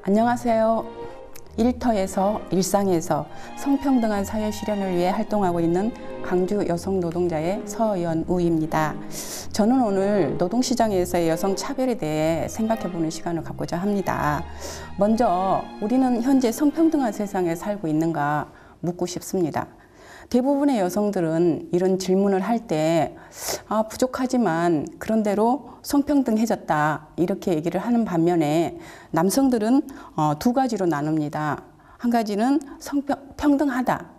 안녕하세요. 일터에서 일상에서 성평등한 사회 실현을 위해 활동하고 있는 광주 여성 노동자의 서연우입니다. 저는 오늘 노동시장에서의 여성 차별에 대해 생각해보는 시간을 갖고자 합니다. 먼저 우리는 현재 성평등한 세상에 살고 있는가 묻고 싶습니다. 대부분의 여성들은 이런 질문을 할 때 부족하지만 그런대로 성평등해졌다 이렇게 얘기를 하는 반면에 남성들은 두 가지로 나눕니다. 한 가지는 성평등하다.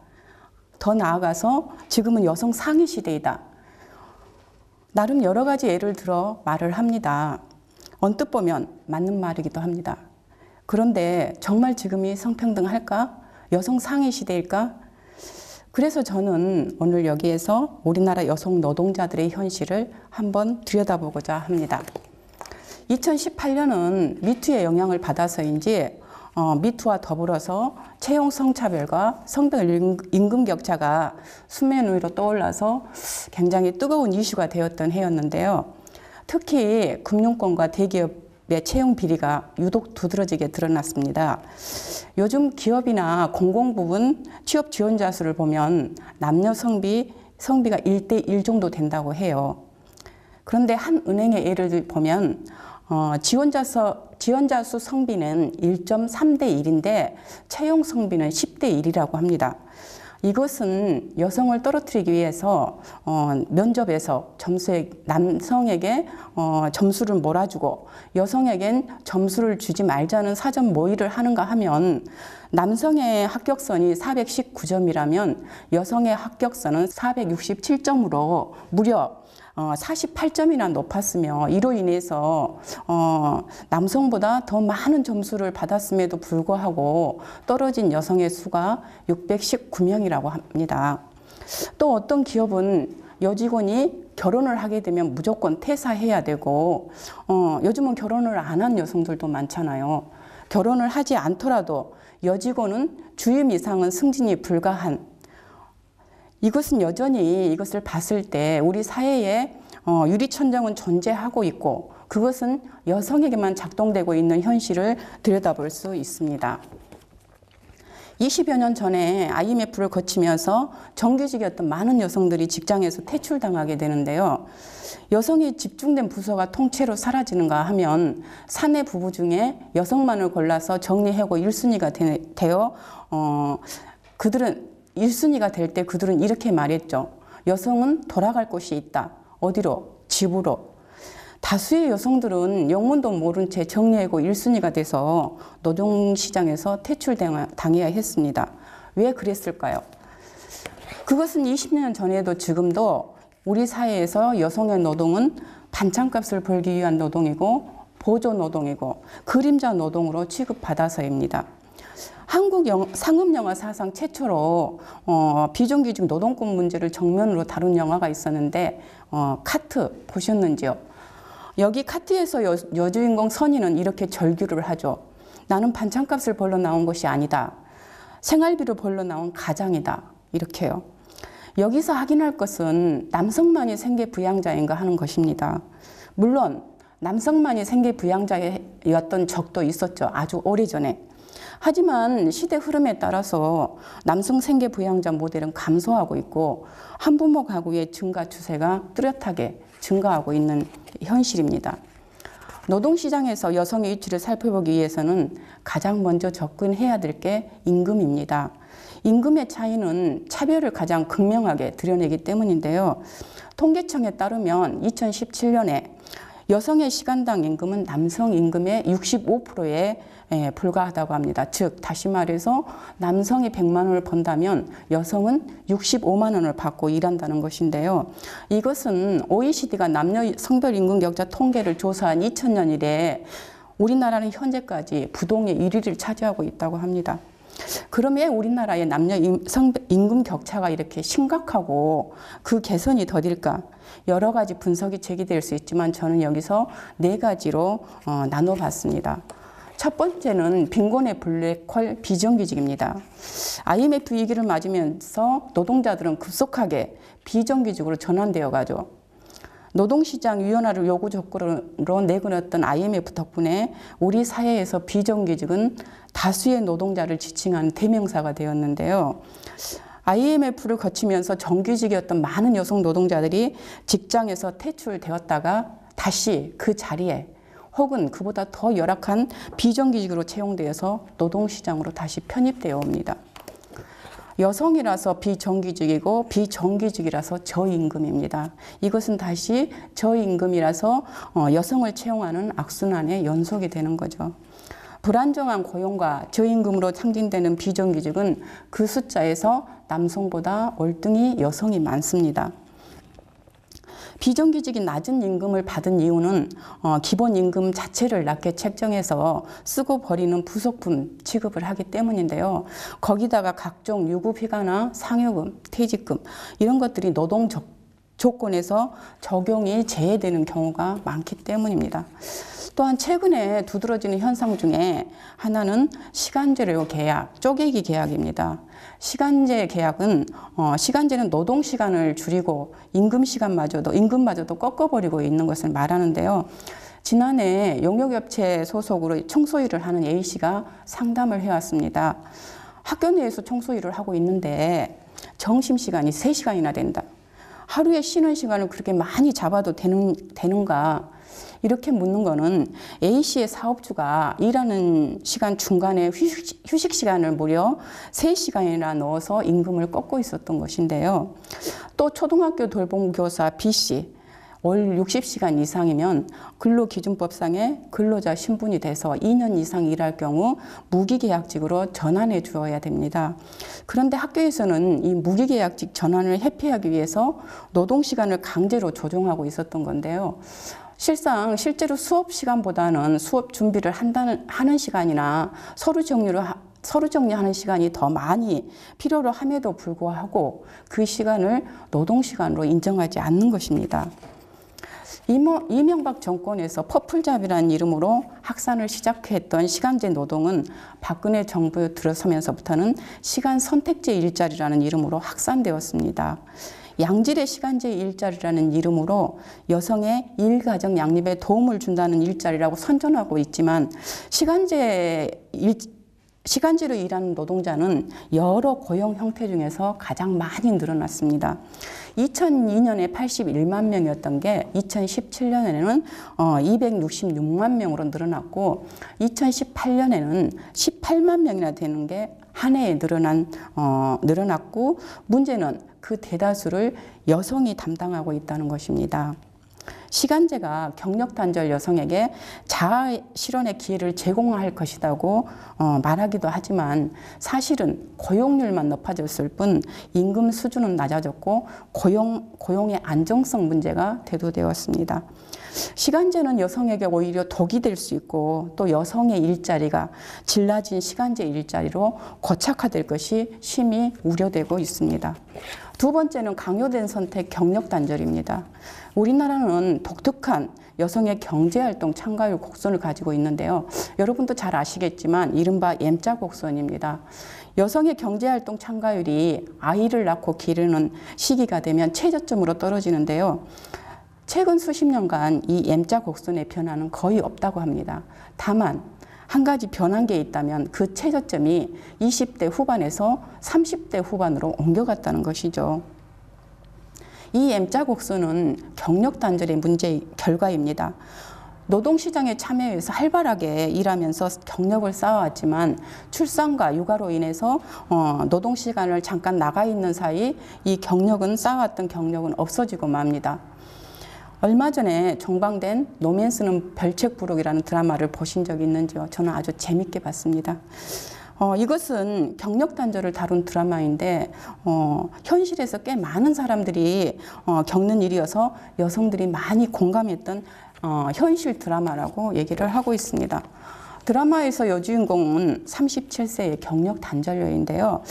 더 나아가서 지금은 여성 상위 시대이다. 나름 여러 가지 예를 들어 말을 합니다. 언뜻 보면 맞는 말이기도 합니다. 그런데 정말 지금이 성평등할까? 여성 상위 시대일까? 그래서 저는 오늘 여기에서 우리나라 여성 노동자들의 현실을 한번 들여다보고자 합니다. 2018년은 미투의 영향을 받아서인지 미투와 더불어서 채용 성차별과 성별 임금 격차가 수면 위로 떠올라서 굉장히 뜨거운 이슈가 되었던 해였는데요. 특히 금융권과 대기업의 채용 비리가 유독 두드러지게 드러났습니다. 요즘 기업이나 공공부문 취업 지원자 수를 보면 남녀 성비가 1대1 정도 된다고 해요. 그런데 한 은행의 예를 보면 지원자 수 성비는 1.3대 1인데 채용 성비는 10대 1이라고 합니다. 이것은 여성을 떨어뜨리기 위해서 면접에서 남성에게 점수를 몰아주고 여성에겐 점수를 주지 말자는 사전 모의를 하는가 하면 남성의 합격선이 419점이라면 여성의 합격선은 467점으로 무려 48점이나 높았으며 이로 인해서 남성보다 더 많은 점수를 받았음에도 불구하고 떨어진 여성의 수가 619명이라고 합니다. 또 어떤 기업은 여직원이 결혼을 하게 되면 무조건 퇴사해야 되고 요즘은 결혼을 안 한 여성들도 많잖아요. 결혼을 하지 않더라도 여직원은 주임 이상은 승진이 불가한 이것은 여전히 이것을 봤을 때 우리 사회에 유리천장은 존재하고 있고 그것은 여성에게만 작동되고 있는 현실을 들여다볼 수 있습니다. 20여 년 전에 IMF를 거치면서 정규직이었던 많은 여성들이 직장에서 퇴출당하게 되는데요. 여성이 집중된 부서가 통째로 사라지는가 하면 사내 부부 중에 여성만을 골라서 정리하고 1순위가 되어 그들은 1순위가 될 때 그들은 이렇게 말했죠. 여성은 돌아갈 곳이 있다. 어디로? 집으로. 다수의 여성들은 영문도 모른 채 정리하고 1순위가 돼서 노동시장에서 퇴출당해야 했습니다. 왜 그랬을까요? 그것은 20년 전에도 지금도 우리 사회에서 여성의 노동은 반찬값을 벌기 위한 노동이고 보조노동이고 그림자 노동으로 취급받아서입니다. 한국 상업영화 사상 최초로 비정규직 노동권 문제를 정면으로 다룬 영화가 있었는데 카트 보셨는지요? 여기 카트에서 여주인공 선희는 이렇게 절규를 하죠. 나는 반찬값을 벌러 나온 것이 아니다. 생활비를 벌러 나온 가장이다. 이렇게요. 여기서 확인할 것은 남성만이 생계 부양자인가 하는 것입니다. 물론 남성만이 생계 부양자였던 적도 있었죠. 아주 오래전에. 하지만 시대 흐름에 따라서 남성 생계 부양자 모델은 감소하고 있고 한부모 가구의 증가 추세가 뚜렷하게 증가하고 있는 현실입니다. 노동시장에서 여성의 위치를 살펴보기 위해서는 가장 먼저 접근해야 될 게 임금입니다. 임금의 차이는 차별을 가장 극명하게 드러내기 때문인데요. 통계청에 따르면 2017년에 여성의 시간당 임금은 남성 임금의 65%에 불과하다고 합니다. 즉 다시 말해서 남성이 100만 원을 번다면 여성은 65만 원을 받고 일한다는 것인데요. 이것은 OECD가 남녀 성별 임금 격차 통계를 조사한 2000년 이래 우리나라는 현재까지 부동의 1위를 차지하고 있다고 합니다. 그러면 우리나라의 남녀 임금 격차가 이렇게 심각하고 그 개선이 더딜까? 여러 가지 분석이 제기될 수 있지만 저는 여기서 4가지로 나눠봤습니다. 첫 번째는 빈곤의 블랙홀 비정규직입니다. IMF 위기를 맞으면서 노동자들은 급속하게 비정규직으로 전환되어 가죠. 노동시장 유연화를 요구 조건으로 내걸었던 IMF 덕분에 우리 사회에서 비정규직은 다수의 노동자를 지칭하는 대명사가 되었는데요. IMF를 거치면서 정규직이었던 많은 여성 노동자들이 직장에서 퇴출되었다가 다시 그 자리에 혹은 그보다 더 열악한 비정규직으로 채용되어서 노동시장으로 다시 편입되어 옵니다. 여성이라서 비정규직이고 비정규직이라서 저임금입니다. 이것은 다시 저임금이라서 여성을 채용하는 악순환의 연속이 되는 거죠. 불안정한 고용과 저임금으로 상징되는 비정규직은 그 숫자에서 남성보다 월등히 여성이 많습니다. 비정규직이 낮은 임금을 받은 이유는 기본임금 자체를 낮게 책정해서 쓰고 버리는 부속품 취급을 하기 때문인데요. 거기다가 각종 유급휴가나 상여금, 퇴직금 이런 것들이 노동 조건에서 적용이 제외되는 경우가 많기 때문입니다. 또한 최근에 두드러지는 현상 중에 하나는 시간제로 계약, 쪼개기 계약입니다. 시간제 계약은 시간제는 노동 시간을 줄이고 임금마저도 꺾어버리고 있는 것을 말하는데요. 지난해 용역업체 소속으로 청소일을 하는 A씨가 상담을 해왔습니다. 학교 내에서 청소일을 하고 있는데 점심시간이 3시간이나 된다. 하루에 쉬는 시간을 그렇게 많이 잡아도 되는가? 이렇게 묻는 거는 A씨의 사업주가 일하는 시간 중간에 휴식 시간을 무려 3시간이나 넣어서 임금을 꺾고 있었던 것인데요. 또 초등학교 돌봄교사 B씨, 월 60시간 이상이면 근로기준법상의 근로자 신분이 돼서 2년 이상 일할 경우 무기계약직으로 전환해 주어야 됩니다. 그런데 학교에서는 이 무기계약직 전환을 회피하기 위해서 노동시간을 강제로 조정하고 있었던 건데요. 실제로 수업 시간보다는 수업 준비를 하는 시간이나 서류 정리하는 시간이 더 많이 필요로 함에도 불구하고 그 시간을 노동시간으로 인정하지 않는 것입니다. 이명박 정권에서 퍼플잡이라는 이름으로 확산을 시작했던 시간제 노동은 박근혜 정부 들어서면서부터는 시간 선택제 일자리라는 이름으로 확산되었습니다. 양질의 시간제 일자리라는 이름으로 여성의 일가정 양립에 도움을 준다는 일자리라고 선전하고 있지만 시간제로 일하는 노동자는 여러 고용 형태 중에서 가장 많이 늘어났습니다. 2002년에 81만 명이었던 게 2017년에는 266만 명으로 늘어났고 2018년에는 18만 명이나 되는 게 한 해에 늘어났고 문제는 그 대다수를 여성이 담당하고 있다는 것입니다. 시간제가 경력 단절 여성에게 자아 실현의 기회를 제공할 것이라고 말하기도 하지만 사실은 고용률만 높아졌을 뿐 임금 수준은 낮아졌고 고용의 안정성 문제가 대두되었습니다. 시간제는 여성에게 오히려 독이 될 수 있고 또 여성의 일자리가 질 낮은 시간제 일자리로 고착화될 것이 심히 우려되고 있습니다. 두 번째는 강요된 선택 경력 단절입니다. 우리나라는 독특한 여성의 경제활동 참가율 곡선을 가지고 있는데요. 여러분도 잘 아시겠지만 이른바 M자 곡선입니다. 여성의 경제활동 참가율이 아이를 낳고 기르는 시기가 되면 최저점으로 떨어지는데요. 최근 수십 년간 이 M자 곡선의 변화는 거의 없다고 합니다. 다만 한 가지 변한 게 있다면 그 최저점이 20대 후반에서 30대 후반으로 옮겨갔다는 것이죠. 이 M자 곡선은 경력 단절의 문제의 결과입니다. 노동시장에 참여해서 활발하게 일하면서 경력을 쌓아왔지만 출산과 육아로 인해서 노동시간을 잠깐 나가 있는 사이 이 쌓아왔던 경력은 없어지고 맙니다. 얼마 전에 종방된 노맨스는 별책부록이라는 드라마를 보신 적이 있는지요? 저는 아주 재밌게 봤습니다. 이것은 경력 단절을 다룬 드라마인데 현실에서 꽤 많은 사람들이 겪는 일이어서 여성들이 많이 공감했던 현실 드라마라고 얘기를 하고 있습니다. 드라마에서 여주인공은 37세의 경력 단절녀인데요.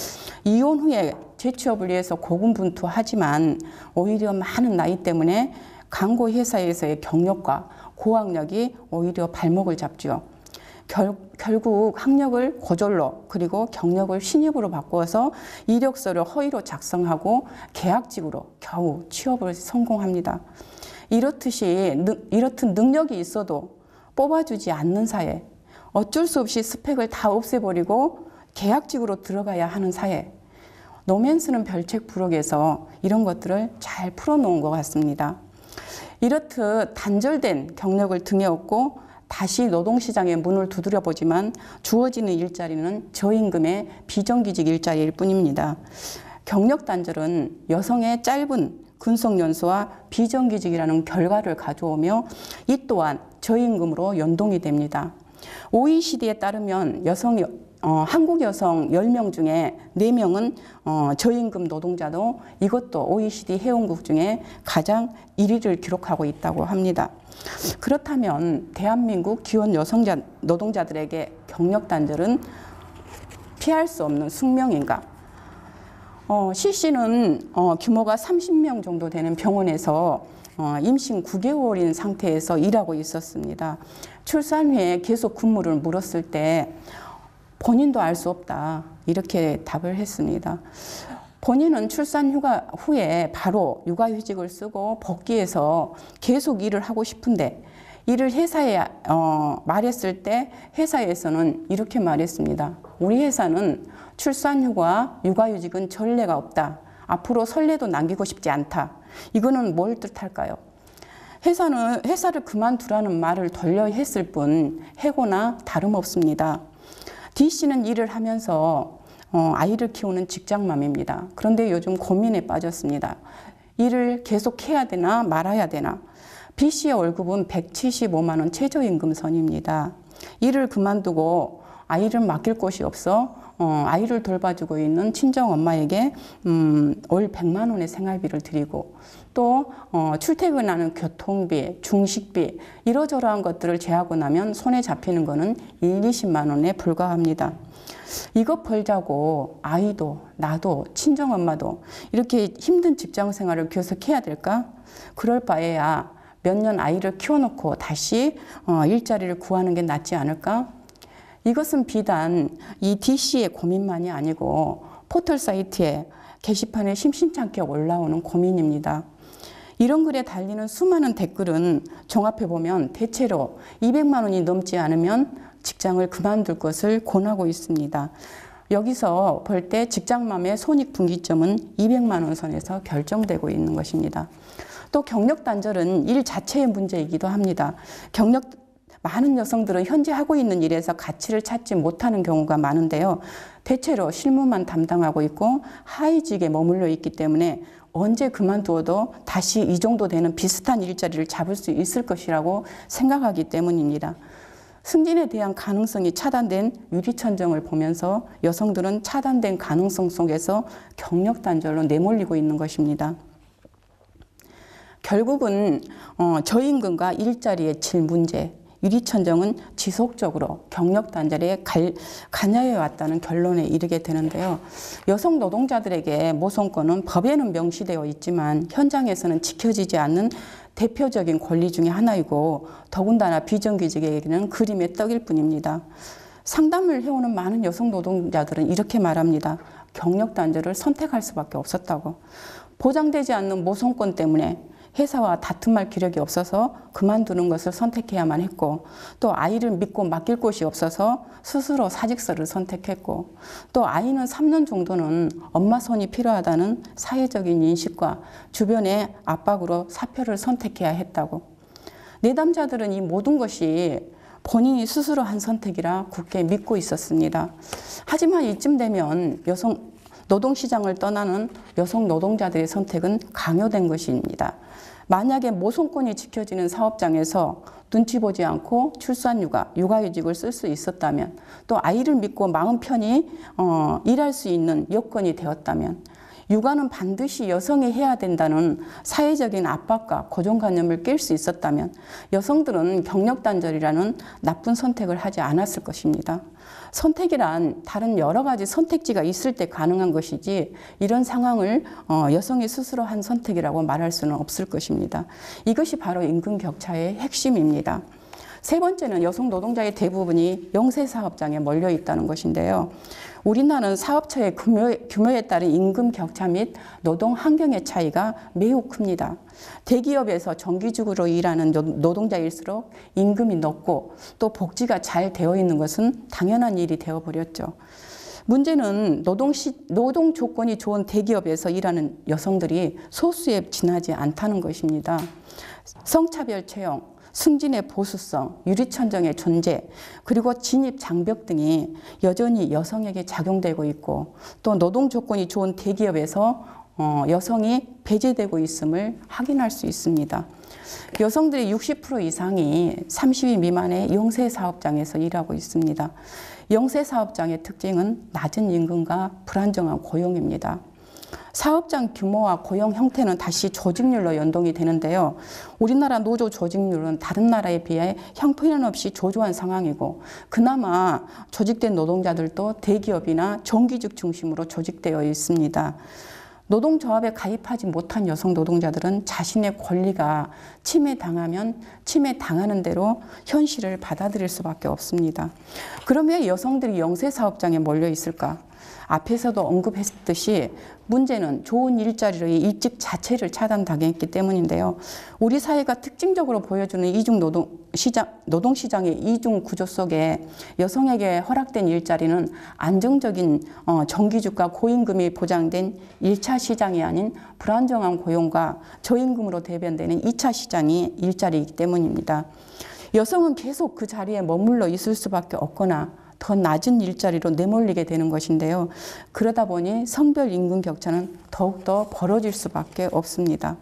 이혼 후에 재취업을 위해서 고군분투하지만 오히려 많은 나이 때문에 광고 회사에서의 경력과 고학력이 오히려 발목을 잡죠. 결국 학력을 고졸로 그리고 경력을 신입으로 바꾸어서 이력서를 허위로 작성하고 계약직으로 겨우 취업을 성공합니다. 이렇듯 능력이 있어도 뽑아주지 않는 사회, 어쩔 수 없이 스펙을 다 없애버리고 계약직으로 들어가야 하는 사회, 노맨스는 별책 부록에서 이런 것들을 잘 풀어놓은 것 같습니다. 이렇듯 단절된 경력을 등에 업고 다시 노동시장의 문을 두드려보지만 주어지는 일자리는 저임금의 비정규직 일자리일 뿐입니다. 경력 단절은 여성의 짧은 근속연수와 비정규직이라는 결과를 가져오며 이 또한 저임금으로 연동이 됩니다. OECD에 따르면 한국 여성 10명 중에 4명은 저임금 노동자도 이것도 OECD 회원국 중에 가장 1위를 기록하고 있다고 합니다. 그렇다면 대한민국 기혼 노동자들에게 경력 단절은 피할 수 없는 숙명인가? CC는 규모가 30명 정도 되는 병원에서 임신 9개월인 상태에서 일하고 있었습니다. 출산 후에 계속 근무를 물었을 때 본인도 알 수 없다 이렇게 답을 했습니다. 본인은 출산 휴가 후에 바로 육아휴직을 쓰고 복귀해서 계속 일을 하고 싶은데 이를 회사에 말했을 때 회사에서는 이렇게 말했습니다. 우리 회사는 출산휴가, 육아휴직은 전례가 없다. 앞으로 선례도 남기고 싶지 않다. 이거는 뭘 뜻할까요? 회사를 그만두라는 말을 돌려 했을 뿐 해고나 다름없습니다. D씨는 일을 하면서 아이를 키우는 직장맘입니다. 그런데 요즘 고민에 빠졌습니다. 일을 계속 해야 되나 말아야 되나. B씨의 월급은 175만 원 최저임금선입니다. 일을 그만두고 아이를 맡길 곳이 없어 아이를 돌봐주고 있는 친정엄마에게 월 100만 원의 생활비를 드리고 또 출퇴근하는 교통비, 중식비 이러저러한 것들을 제하고 나면 손에 잡히는 거는 20만 원에 불과합니다. 이것 벌자고 아이도 나도 친정엄마도 이렇게 힘든 직장생활을 계속해야 될까? 그럴 바에야 몇 년 아이를 키워놓고 다시 일자리를 구하는 게 낫지 않을까? 이것은 비단 이 D씨의 고민만이 아니고 포털 사이트에 게시판에 심심찮게 올라오는 고민입니다. 이런 글에 달리는 수많은 댓글은 종합해보면 대체로 200만 원이 넘지 않으면 직장을 그만둘 것을 권하고 있습니다. 여기서 볼 때 직장맘의 손익분기점은 200만 원 선에서 결정되고 있는 것입니다. 또 경력 단절은 일 자체의 문제이기도 합니다. 많은 여성들은 현재 하고 있는 일에서 가치를 찾지 못하는 경우가 많은데요. 대체로 실무만 담당하고 있고 하위직에 머물러 있기 때문에 언제 그만두어도 다시 이 정도 되는 비슷한 일자리를 잡을 수 있을 것이라고 생각하기 때문입니다. 승진에 대한 가능성이 차단된 유리천정을 보면서 여성들은 차단된 가능성 속에서 경력 단절로 내몰리고 있는 것입니다. 결국은 저임금과 일자리의 질 문제, 유리천정은 지속적으로 경력 단절에 관여해 왔다는 결론에 이르게 되는데요. 여성 노동자들에게 모성권은 법에는 명시되어 있지만 현장에서는 지켜지지 않는 대표적인 권리 중에 하나이고 더군다나 비정규직에게는 그림의 떡일 뿐입니다. 상담을 해오는 많은 여성 노동자들은 이렇게 말합니다. 경력 단절을 선택할 수밖에 없었다고. 보장되지 않는 모성권 때문에 회사와 다툼할 기력이 없어서 그만두는 것을 선택해야만 했고 또 아이를 믿고 맡길 곳이 없어서 스스로 사직서를 선택했고 또 아이는 3년 정도는 엄마 손이 필요하다는 사회적인 인식과 주변의 압박으로 사표를 선택해야 했다고. 내담자들은 이 모든 것이 본인이 스스로 한 선택이라 굳게 믿고 있었습니다. 하지만 이쯤 되면 노동시장을 떠나는 여성 노동자들의 선택은 강요된 것입니다. 만약에 모성권이 지켜지는 사업장에서 눈치 보지 않고 출산휴가, 육아휴직을 쓸 수 있었다면 또 아이를 믿고 마음 편히 일할 수 있는 여건이 되었다면 육아는 반드시 여성이 해야 된다는 사회적인 압박과 고정관념을 깰 수 있었다면 여성들은 경력 단절이라는 나쁜 선택을 하지 않았을 것입니다. 선택이란 다른 여러 가지 선택지가 있을 때 가능한 것이지 이런 상황을 여성이 스스로 한 선택이라고 말할 수는 없을 것입니다. 이것이 바로 임금 격차의 핵심입니다. 세 번째는 여성 노동자의 대부분이 영세 사업장에 몰려 있다는 것인데요. 우리나라는 사업체의 규모에 따른 임금 격차 및 노동 환경의 차이가 매우 큽니다. 대기업에서 정규직으로 일하는 노동자일수록 임금이 높고 또 복지가 잘 되어 있는 것은 당연한 일이 되어버렸죠. 문제는 노동 조건이 좋은 대기업에서 일하는 여성들이 소수에 지나지 않다는 것입니다. 성차별 채용, 승진의 보수성, 유리천정의 존재, 그리고 진입 장벽 등이 여전히 여성에게 작용되고 있고 또 노동 조건이 좋은 대기업에서 여성이 배제되고 있음을 확인할 수 있습니다. 여성들의 60% 이상이 30위 미만의 영세 사업장에서 일하고 있습니다. 영세 사업장의 특징은 낮은 임금과 불안정한 고용입니다. 사업장 규모와 고용 형태는 다시 조직률로 연동이 되는데요. 우리나라 노조 조직률은 다른 나라에 비해 형편없이 조조한 상황이고 그나마 조직된 노동자들도 대기업이나 정규직 중심으로 조직되어 있습니다. 노동조합에 가입하지 못한 여성 노동자들은 자신의 권리가 침해당하면 침해당하는 대로 현실을 받아들일 수밖에 없습니다. 그럼 왜 여성들이 영세사업장에 몰려 있을까? 앞에서도 언급했듯이 문제는 좋은 일자리로의 일찍 자체를 차단당했기 때문인데요. 우리 사회가 특징적으로 보여주는 이중 노동시장의 이중 구조 속에 여성에게 허락된 일자리는 안정적인 정규직과 고임금이 보장된 1차 시장이 아닌 불안정한 고용과 저임금으로 대변되는 2차 시장이 일자리이기 때문입니다. 여성은 계속 그 자리에 머물러 있을 수밖에 없거나 더 낮은 일자리로 내몰리게 되는 것인데요. 그러다 보니 성별 임금 격차는 더욱더 벌어질 수밖에 없습니다.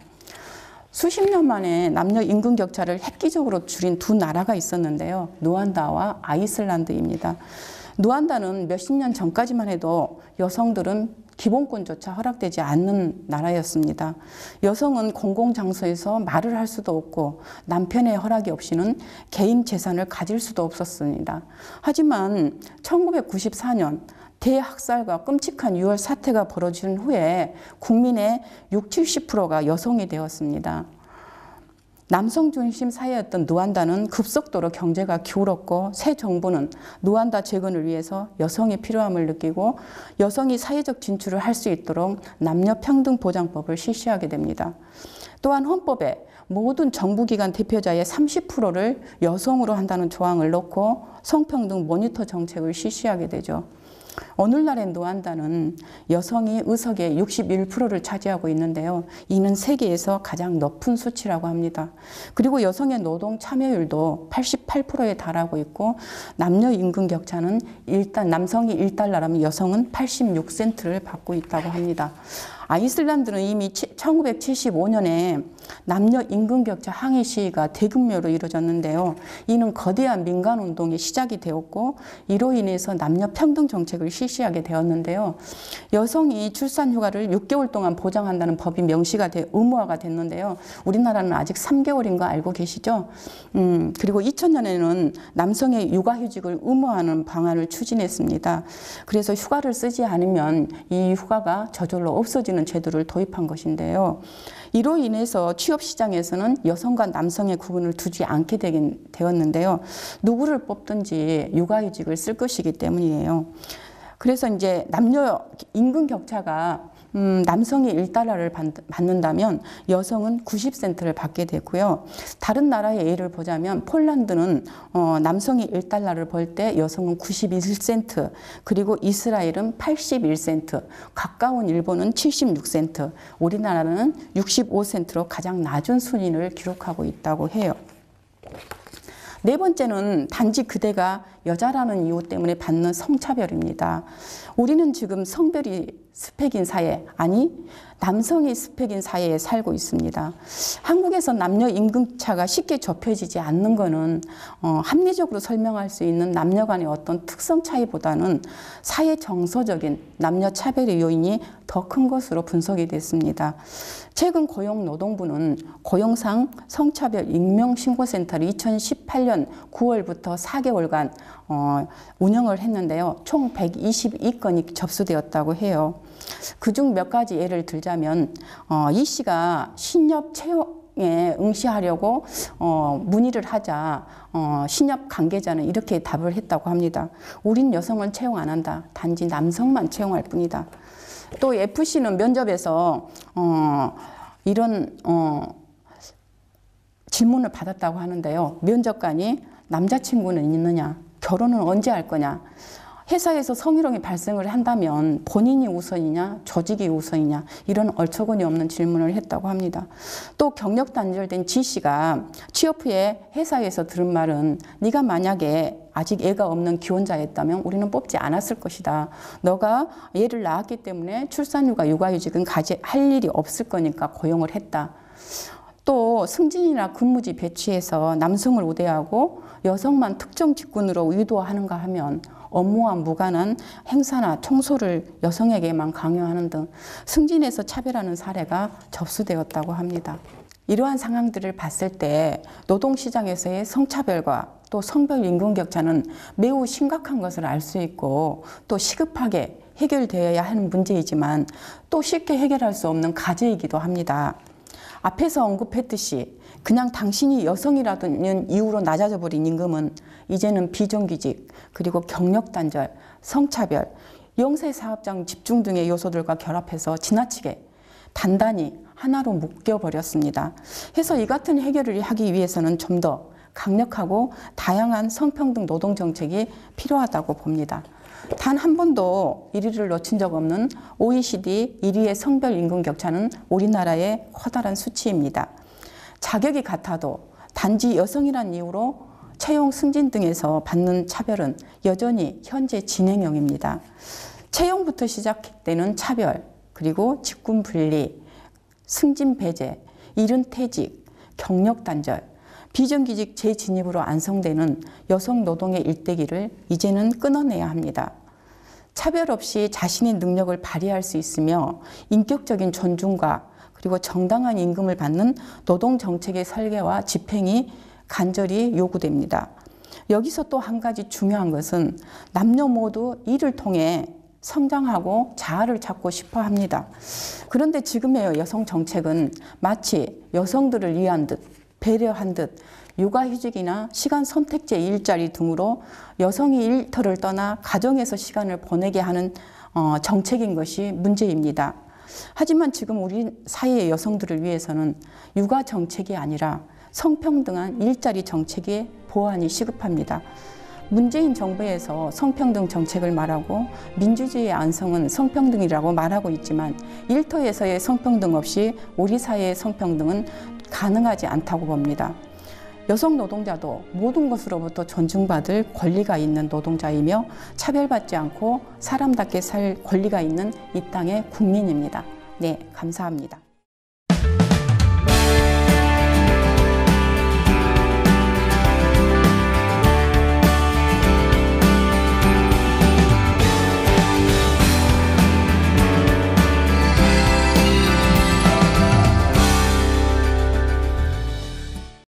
수십 년 만에 남녀 임금 격차를 획기적으로 줄인 두 나라가 있었는데요. 루안다와 아이슬란드입니다. 루안다는 몇십 년 전까지만 해도 여성들은 기본권조차 허락되지 않는 나라였습니다. 여성은 공공장소에서 말을 할 수도 없고 남편의 허락이 없이는 개인 재산을 가질 수도 없었습니다. 하지만 1994년 대학살과 끔찍한 유월 사태가 벌어진 후에 국민의 60, 70%가 여성이 되었습니다. 남성 중심 사회였던 루안다는 급속도로 경제가 기울었고 새 정부는 루안다 재건을 위해서 여성이 필요함을 느끼고 여성이 사회적 진출을 할 수 있도록 남녀평등보장법을 실시하게 됩니다. 또한 헌법에 모든 정부기관 대표자의 30%를 여성으로 한다는 조항을 넣고 성평등 모니터 정책을 실시하게 되죠. 오늘날의 루안다는 여성이 의석의 61%를 차지하고 있는데요. 이는 세계에서 가장 높은 수치라고 합니다. 그리고 여성의 노동 참여율도 88%에 달하고 있고 남녀 임금 격차는 일단 남성이 1달러라면 여성은 86센트를 받고 있다고 합니다. 아이슬란드는 이미 1975년에 남녀 임금 격차 항의 시위가 대규모로 이루어졌는데요. 이는 거대한 민간운동이 시작이 되었고 이로 인해서 남녀 평등 정책을 실시하게 되었는데요. 여성이 출산휴가를 6개월 동안 보장한다는 법이 의무화가 됐는데요. 우리나라는 아직 3개월인 거 알고 계시죠? 그리고 2000년에는 남성의 육아휴직을 의무화하는 방안을 추진했습니다. 그래서 휴가를 쓰지 않으면 이 휴가가 저절로 없어지는 제도를 도입한 것인데요. 이로 인해서 취업시장에서는 여성과 남성의 구분을 두지 않게 되었는데요. 누구를 뽑든지 육아휴직을 쓸 것이기 때문이에요. 그래서 이제 남녀 임금 격차가 남성이 1달러를 받는다면 여성은 90센트를 받게 되고요. 다른 나라의 예를 보자면 폴란드는 남성이 1달러를 벌 때 여성은 91센트, 그리고 이스라엘은 81센트, 가까운 일본은 76센트, 우리나라는 65센트로 가장 낮은 순위를 기록하고 있다고 해요. 네 번째는 단지 그대가 여자라는 이유 때문에 받는 성차별입니다. 우리는 지금 성별이 스펙인 사회, 아니 남성이 스펙인 사회에 살고 있습니다. 한국에서 남녀 임금차가 쉽게 좁혀지지 않는 것은 합리적으로 설명할 수 있는 남녀 간의 어떤 특성 차이보다는 사회 정서적인 남녀 차별의 요인이 더 큰 것으로 분석이 됐습니다. 최근 고용노동부는 고용상 성차별 익명신고센터를 2018년 9월부터 4개월간 운영을 했는데요. 총 122건이 접수되었다고 해요. 그중 몇 가지 예를 들자면 이 씨가 신협 채용에 응시하려고 문의를 하자 신협 관계자는 이렇게 답을 했다고 합니다. 우린 여성은 채용 안 한다. 단지 남성만 채용할 뿐이다. 또 FC는 면접에서 이런 질문을 받았다고 하는데요. 면접관이 남자친구는 있느냐? 결혼은 언제 할 거냐? 회사에서 성희롱이 발생을 한다면 본인이 우선이냐 조직이 우선이냐 이런 얼처구니 없는 질문을 했다고 합니다. 또 경력 단절된 지 씨가 취업 후에 회사에서 들은 말은 네가 만약에 아직 애가 없는 기혼자였다면 우리는 뽑지 않았을 것이다. 너가 애를 낳았기 때문에 출산휴가 육아휴직은 할 일이 없을 거니까 고용을 했다. 또 승진이나 근무지 배치에서 남성을 우대하고 여성만 특정 직군으로 의도하는가 하면 업무와 무관한 행사나 청소를 여성에게만 강요하는 등 승진에서 차별하는 사례가 접수되었다고 합니다. 이러한 상황들을 봤을 때 노동시장에서의 성차별과 또 성별 임금 격차는 매우 심각한 것을 알 수 있고 또 시급하게 해결되어야 하는 문제이지만 또 쉽게 해결할 수 없는 과제이기도 합니다. 앞에서 언급했듯이 그냥 당신이 여성이라는 이유로 낮아져 버린 임금은 이제는 비정규직, 그리고 경력 단절, 성차별, 영세 사업장 집중 등의 요소들과 결합해서 지나치게 단단히 하나로 묶여버렸습니다. 그래서 이 같은 해결을 하기 위해서는 좀 더 강력하고 다양한 성평등 노동 정책이 필요하다고 봅니다. 단 한 번도 1위를 놓친 적 없는 OECD 1위의 성별 임금 격차는 우리나라의 커다란 수치입니다. 자격이 같아도 단지 여성이란 이유로 채용 승진 등에서 받는 차별은 여전히 현재 진행형입니다. 채용부터 시작되는 차별, 그리고 직군 분리, 승진 배제, 이른 퇴직, 경력 단절, 비정규직 재진입으로 안성되는 여성 노동의 일대기를 이제는 끊어내야 합니다. 차별 없이 자신의 능력을 발휘할 수 있으며 인격적인 존중과 그리고 정당한 임금을 받는 노동정책의 설계와 집행이 간절히 요구됩니다. 여기서 또 한 가지 중요한 것은 남녀 모두 이를 통해 성장하고 자아를 찾고 싶어 합니다. 그런데 지금의 여성 정책은 마치 여성들을 위한 듯 배려한 듯 육아휴직이나 시간 선택제 일자리 등으로 여성이 일터를 떠나 가정에서 시간을 보내게 하는 정책인 것이 문제입니다. 하지만 지금 우리 사회의 여성들을 위해서는 육아 정책이 아니라 성평등한 일자리 정책의 보완이 시급합니다. 문재인 정부에서 성평등 정책을 말하고 민주주의의 안성은 성평등이라고 말하고 있지만 일터에서의 성평등 없이 우리 사회의 성평등은 가능하지 않다고 봅니다. 여성 노동자도 모든 것으로부터 존중받을 권리가 있는 노동자이며 차별받지 않고 사람답게 살 권리가 있는 이 땅의 국민입니다. 네, 감사합니다.